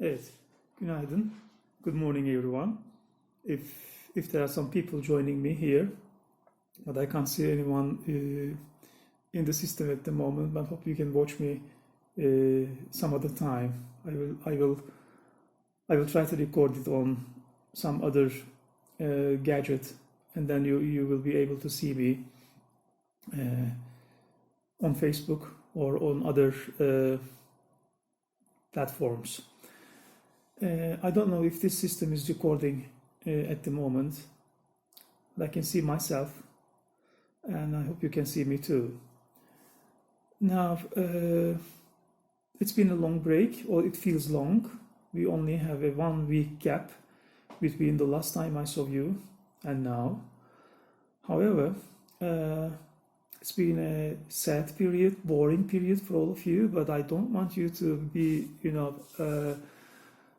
Evet, günaydın. Good morning, everyone. If there are some people joining me here, but I can't see anyone in the system at the moment, but hope you can watch me some other time. I will try to record it on some other gadget, and then you will be able to see me on Facebook or on other platforms. I don't know if this system is recording at the moment, but I can see myself, and I hope you can see me too. Now, it's been a long break, or it feels long. We only have a 1 week gap between the last time I saw you and now. However, it's been a sad period, boring period for all of you, but I don't want you to be,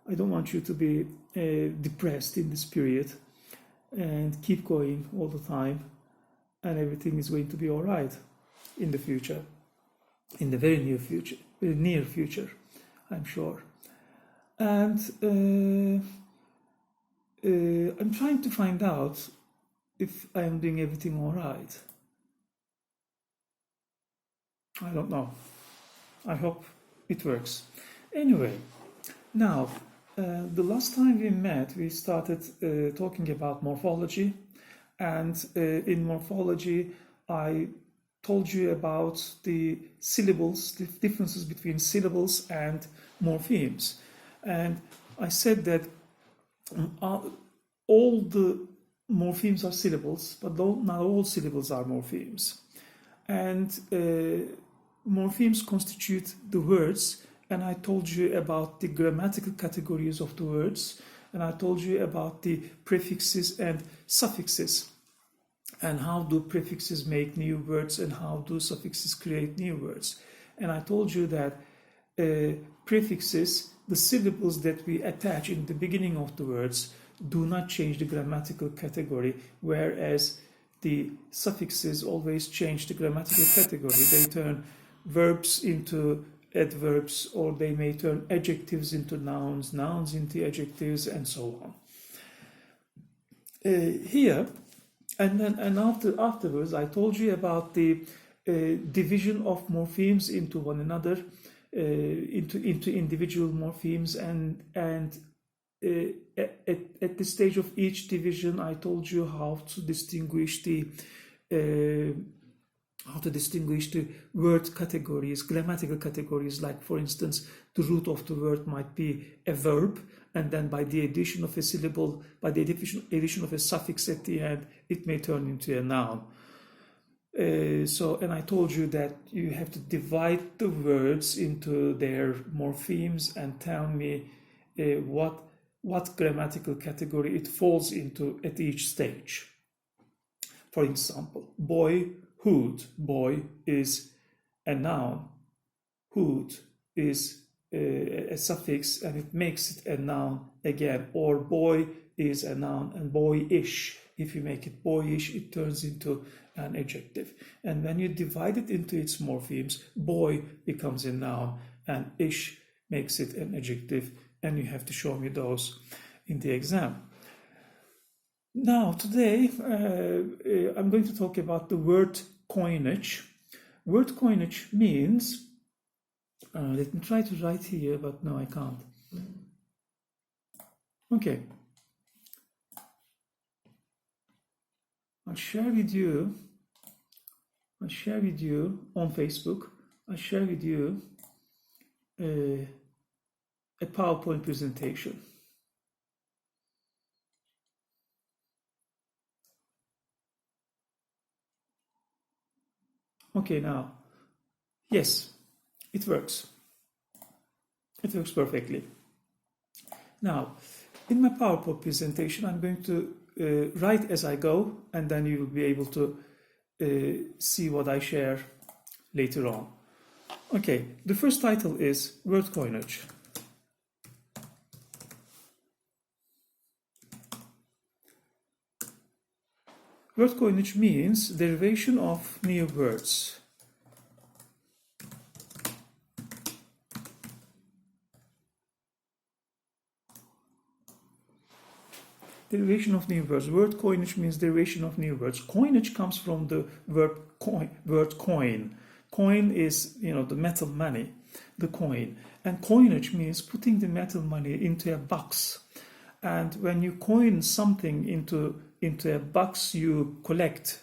I don't want you to be depressed in this period, and keep going all the time, and everything is going to be all right in the future, in the very near future, I'm sure. And I'm trying to find out if I am doing everything all right. I don't know. I hope it works. Anyway, now, the last time we met, we started talking about morphology, and in morphology, I told you about the syllables, the differences between syllables and morphemes. And I said that all the morphemes are syllables, but not all syllables are morphemes. And morphemes constitute the words, and I told you about the grammatical categories of the words, and I told you about the prefixes and suffixes, and how do prefixes make new words, and how do suffixes create new words. And I told you that prefixes, the syllables that we attach in the beginning of the words, do not change the grammatical category, whereas the suffixes always change the grammatical category. They turn verbs into adverbs, or they may turn adjectives into nouns, nouns into adjectives, and so on. Here, and afterwards, I told you about the division of morphemes into one another, into individual morphemes, and at the stage of each division, I told you how to distinguish the word categories, grammatical categories. Like, for instance, the root of the word might be a verb, and then by the addition of a syllable, by the addition of a suffix at the end, it may turn into a noun. And I told you that you have to divide the words into their morphemes and tell me what grammatical category it falls into at each stage. For example, boyhood. Boy is a noun. Hood is a suffix, and it makes it a noun again. Or boy is a noun, and boyish. If you make it boyish, it turns into an adjective. And when you divide it into its morphemes, boy becomes a noun, and ish makes it an adjective. And you have to show me those in the exam. Now, today, I'm going to talk about the word coinage. Word coinage means, let me try to write here, but no, I can't. Okay. I'll share with you on Facebook, I'll share with you a PowerPoint presentation. Okay, now, yes, it works. It works perfectly. Now, in my PowerPoint presentation, I'm going to write as I go, and then you will be able to see what I share later on. Okay, the first title is Word Coinage. Word coinage means derivation of new words. Derivation of new words. Word coinage means derivation of new words. Coinage comes from the word coin. Coin is, the metal money, the coin. And coinage means putting the metal money into a box. And when you coin something into a box, you collect.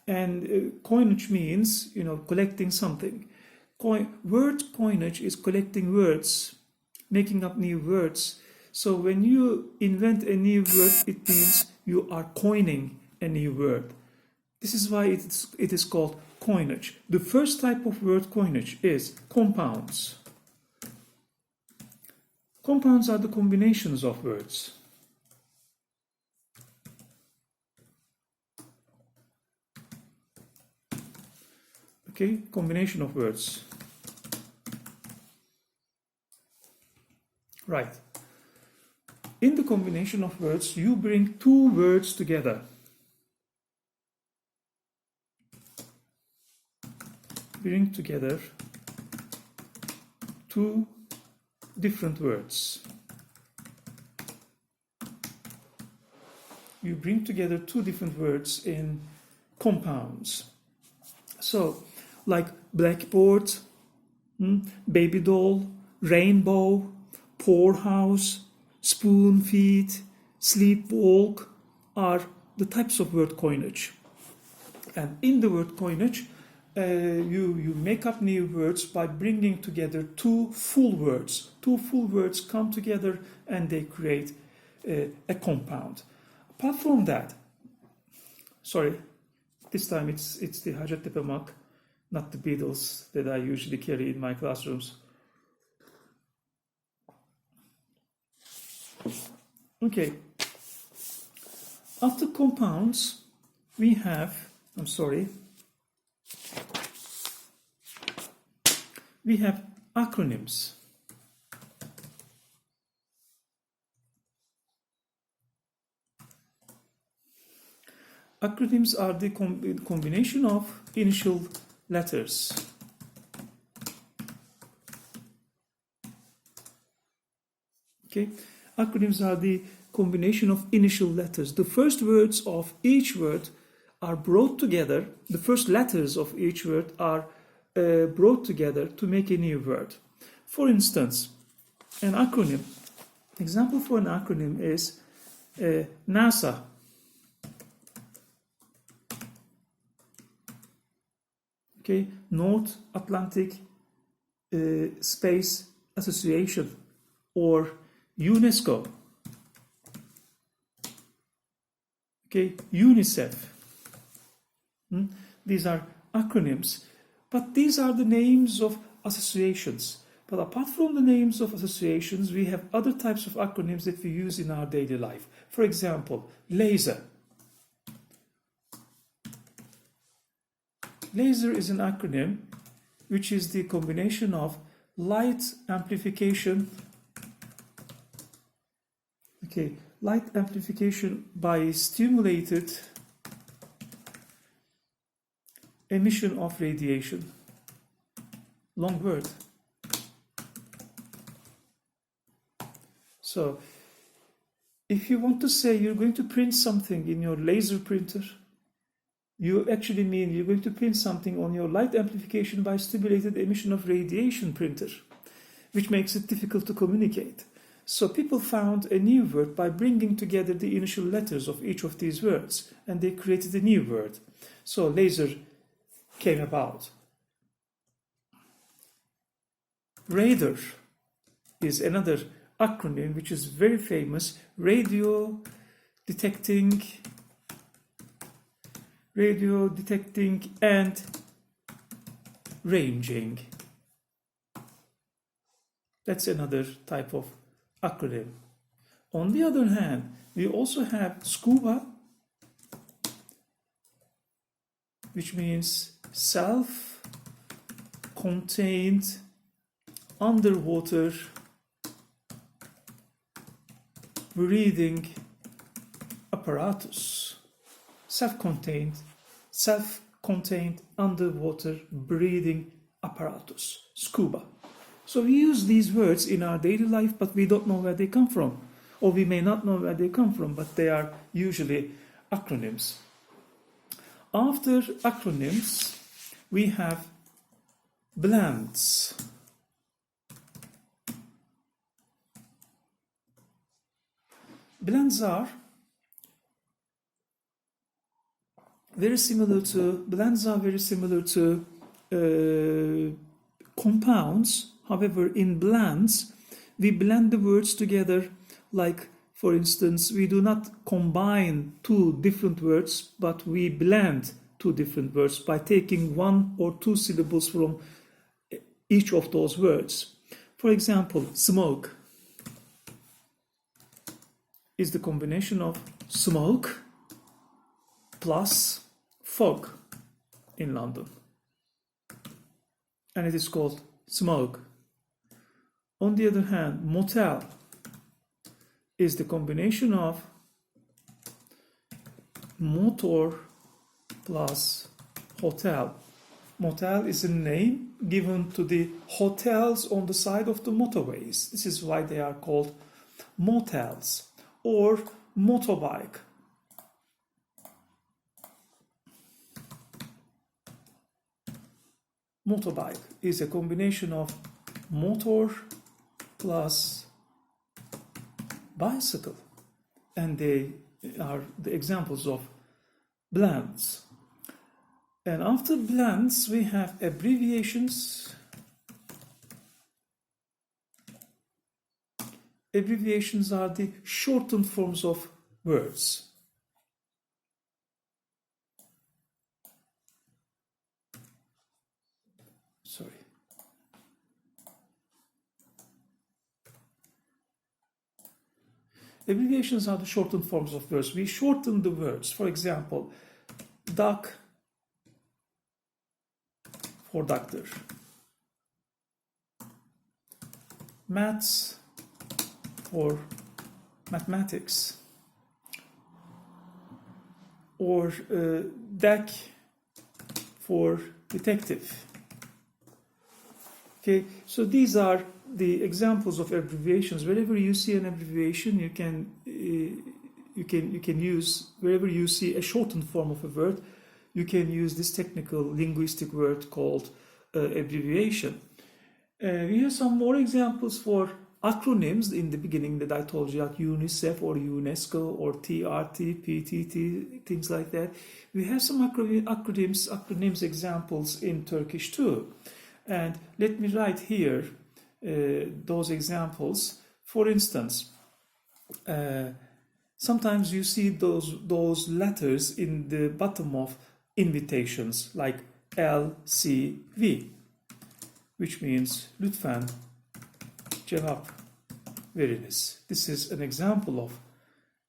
And coinage means, collecting something. Word coinage is collecting words, making up new words. So when you invent a new word, it means you are coining a new word. This is why it is called coinage. The first type of word coinage is compounds. Compounds are the combinations of words. Okay, combination of words. Right. In the combination of words, you bring two words together. Bring together two different words. You bring together two different words in compounds. So, like blackboard, baby doll, rainbow, poorhouse, spoon feed, sleepwalk are the types of word coinage. And in the word coinage, you make up new words by bringing together two full words. Two full words come together and they create a compound. Apart from that, sorry, this time it's the Hacettepe mug, not the Beatles that I usually carry in my classrooms. Okay. After compounds, we have, we have acronyms. Acronyms are the combination of initial letters. Okay, acronyms are the combination of initial letters. The first words of each word are brought together. The first letters of each word are brought together to make a new word. For instance, an acronym. Example for an acronym is NASA. Okay, North Atlantic Space Association, or UNESCO. Okay, UNICEF. These are acronyms, but these are the names of associations. But apart from the names of associations, we have other types of acronyms that we use in our daily life. For example, laser. Laser is an acronym which is the combination of light amplification. Okay, light amplification by stimulated emission of radiation. Long word. So, if you want to say you're going to print something in your laser printer, you actually mean you're going to print something on your light amplification by stimulated emission of radiation printer, which makes it difficult to communicate. So people found a new word by bringing together the initial letters of each of these words, and they created a new word. So laser came about. Radar is another acronym which is very famous. Radio detecting and ranging. That's another type of acronym. On the other hand, we also have SCUBA, which means self-contained underwater breathing apparatus. Self-contained underwater breathing apparatus, SCUBA. So we use these words in our daily life, but we don't know where they come from. or we may not know where they come from, but they are usually acronyms. After acronyms, we have blends. Blends are very similar to compounds. However, in blends, we blend the words together. Like, for instance, we do not combine two different words, but we blend two different words by taking one or two syllables from each of those words. For example, smoke is the combination of smoke plus fog in London, and it is called smoke. On the other hand, motel is the combination of motor plus hotel. Motel is a name given to the hotels on the side of the motorways. This is why they are called motels. Or motorbike. Motorbike is a combination of motor plus bicycle, and they are the examples of blends. And after blends, we have abbreviations. Abbreviations are the shortened forms of words. Sorry. Abbreviations are the shortened forms of words. We shorten the words. For example, doc for doctor. Maths for mathematics, or DEC for detective. Okay, so these are the examples of abbreviations. Wherever you see an abbreviation, you can use, wherever you see a shortened form of a word, you can use this technical linguistic word called abbreviation. We have some more examples for acronyms in the beginning that I told you, like UNICEF or UNESCO or TRT, PTT, things like that. We have some acronyms examples in Turkish too. And let me write here those examples. For instance, sometimes you see those letters in the bottom of invitations, like LCV, which means lütfen cevap veriniz. This is an example of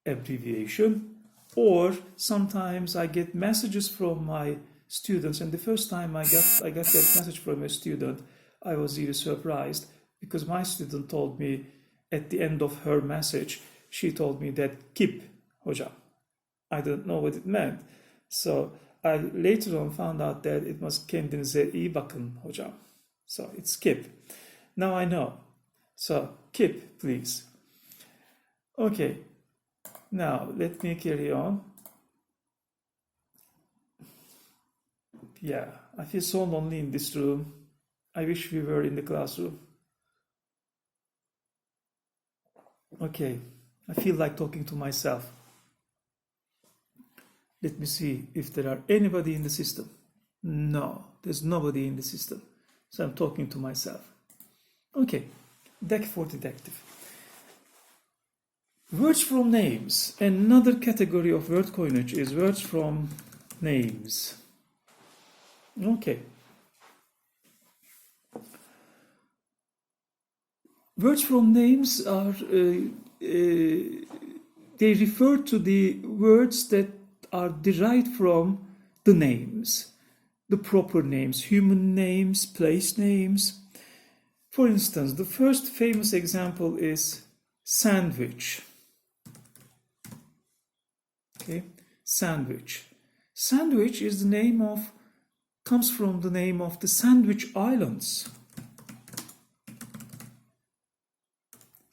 abbreviation. Or sometimes I get messages from my students, and the first time I got that message from a student, I was really surprised, because my student told me at the end of her message, she told me that "Kip hocam." I didn't know what it meant. So I later on found out that it was "Kendinize iyi bakın hocam." So it's "Kip." Now I know. So "Kip, please." Okay. Now let me carry on. Yeah, I feel so lonely in this room. I wish we were in the classroom. Okay, I feel like talking to myself. Let me see if there are anybody in the system. No, there's nobody in the system. So I'm talking to myself. Okay, DEC for detective. Words from names. Another category of word coinage is words from names. Okay. Words from names are, they refer to the words that are derived from the names, the proper names, human names, place names. For instance, the first famous example is sandwich. Okay, sandwich. Sandwich is the name of, comes from the name of the Sandwich Islands.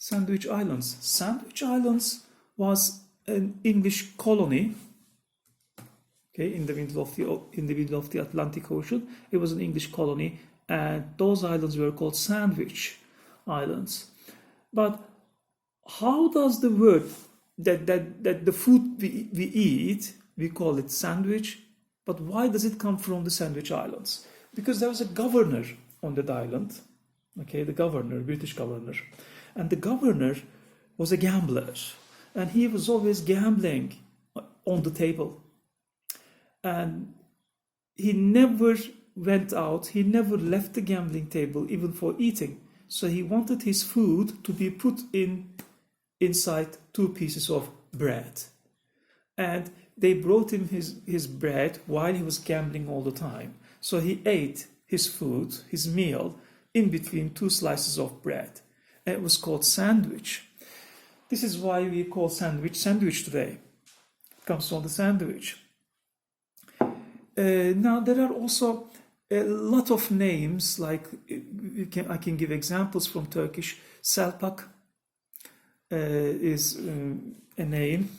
Sandwich Islands. Sandwich Islands was an English colony. Okay, in the middle of the Atlantic Ocean, it was an English colony, and those islands were called Sandwich Islands. But how does the word that the food we eat, we call it sandwich, but why does it come from the Sandwich Islands? Because there was a governor on that island, okay, the governor, British governor, and the governor was a gambler, and he was always gambling on the table, and he never went out, he never left the gambling table even for eating. So he wanted his food to be put inside 2 pieces of bread. And they brought him his bread while he was gambling all the time. So he ate his food, his meal, in between 2 slices of bread. And it was called sandwich. This is why we call sandwich today. It comes from the sandwich. Now there are also a lot of names, like I can give examples from Turkish. Selpak is a name.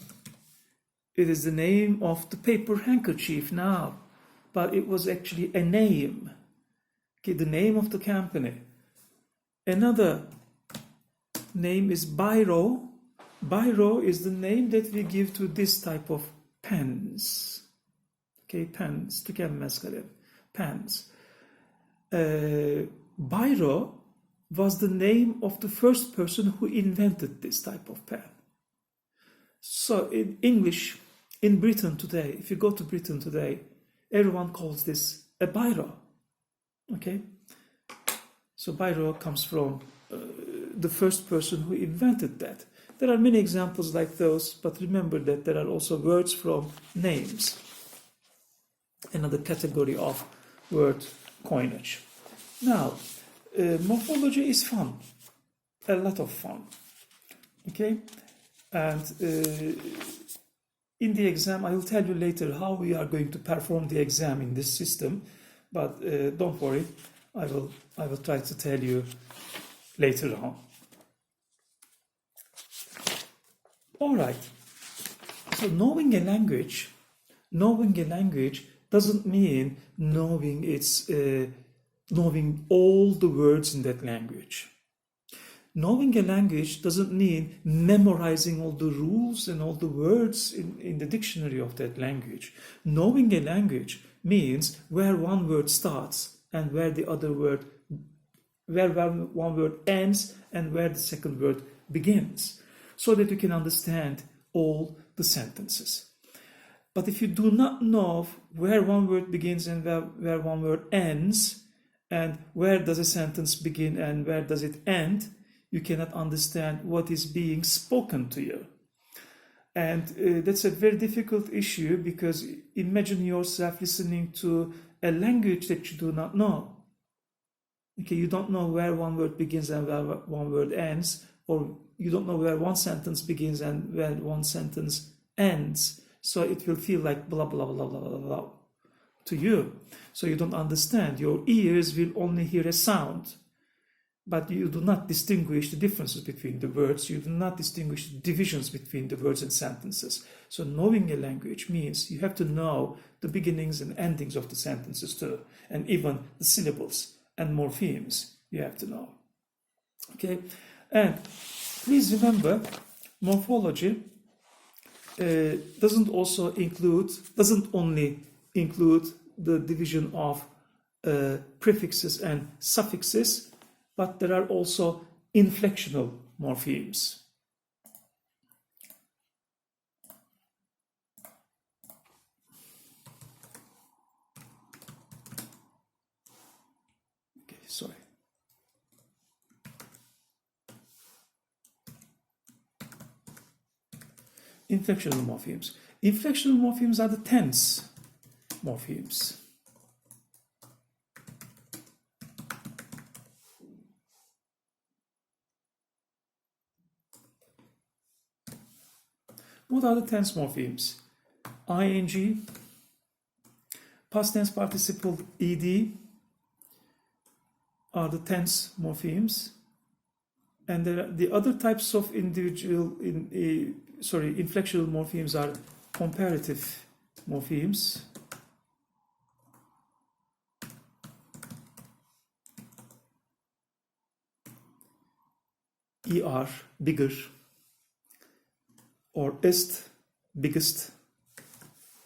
It is the name of the paper handkerchief now, but it was actually a name. Okay, the name of the company. Another name is biro. Biro is the name that we give to this type of pens. Okay, pens, tükenmez kalem, pens. Biro was the name of the first person who invented this type of pen. So in English, in Britain today, if you go to Britain today, everyone calls this a biro. Okay? So biro comes from the first person who invented that. There are many examples like those, but remember that there are also words from names. Another category of word coinage. Now, morphology is fun, a lot of fun. Okay, and in the exam, I will tell you later how we are going to perform the exam in this system. But don't worry, I will try to tell you later on. All right. So knowing a language doesn't mean knowing all the words in that language. Knowing a language doesn't mean memorizing all the rules and all the words in the dictionary of that language. Knowing a language means where one word starts and where one word ends and where the second word begins, so that you can understand all the sentences. But if you do not know where one word begins and where one word ends, and where does a sentence begin and where does it end, you cannot understand what is being spoken to you. And that's a very difficult issue, because imagine yourself listening to a language that you do not know. Okay, you don't know where one word begins and where one word ends, or you don't know where one sentence begins and where one sentence ends. So it will feel like blah, blah, blah, blah, blah, blah to you. So you don't understand. Your ears will only hear a sound, but you do not distinguish the differences between the words. You do not distinguish the divisions between the words and sentences. So knowing a language means you have to know the beginnings and endings of the sentences too, and even the syllables and morphemes you have to know. Okay, and please remember, morphology doesn't only include the division of prefixes and suffixes, but there are also inflectional morphemes. Okay, sorry. Inflectional morphemes. Inflectional morphemes are the tense morphemes. What are the tense morphemes? ing, past tense participle ed are the tense morphemes. And the other types of inflectional morphemes are comparative morphemes. ER, bigger, or ist, biggest.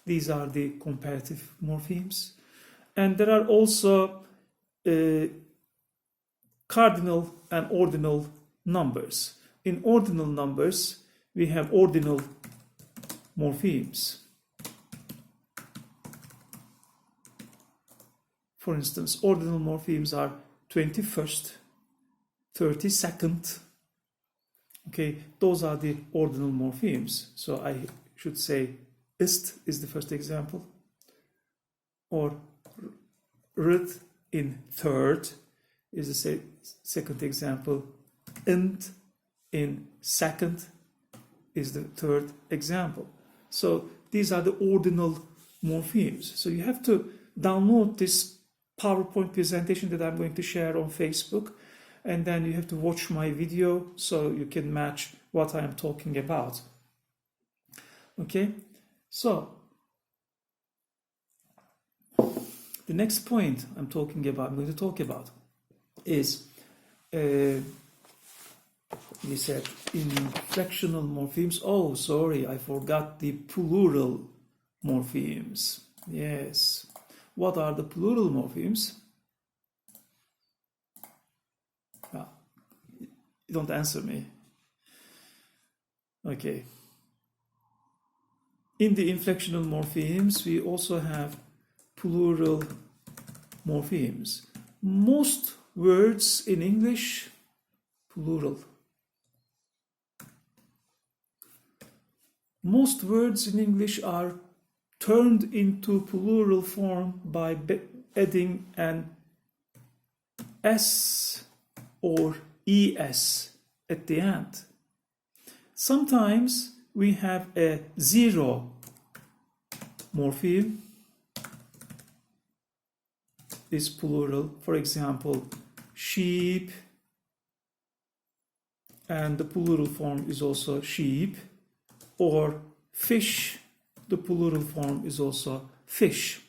These are the comparative morphemes. And there are also cardinal and ordinal numbers. In ordinal numbers, we have ordinal morphemes. For instance, ordinal morphemes are 21st, 32nd. Okay, those are the ordinal morphemes. So I should say ist is the first example, or rid in third is the second example, and in second is the third example. So these are the ordinal morphemes. So you have to download this PowerPoint presentation that I'm going to share on Facebook, and then you have to watch my video so you can match what I am talking about. Okay, so the next point I'm going to talk about is you said inflectional morphemes. Oh, sorry, I forgot the plural morphemes. Yes. What are the plural morphemes? Well, you don't answer me. Okay. In the inflectional morphemes, we also have plural morphemes. Most words in English, plural. Most words in English are turned into plural form by adding an s or es at the end. Sometimes we have a zero morpheme is plural. For example, sheep, and the plural form is also sheep, or fish, the plural form is also fish.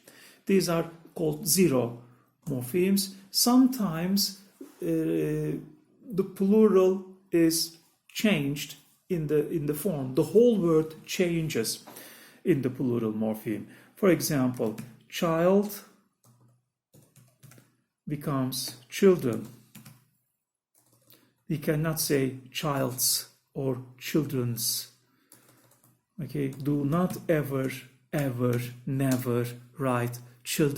These are called zero morphemes. Sometimes the plural is changed in the form. The whole word changes in the plural morpheme. For example, child becomes children. We cannot say child's or children's. Okay, do not ever, never write children.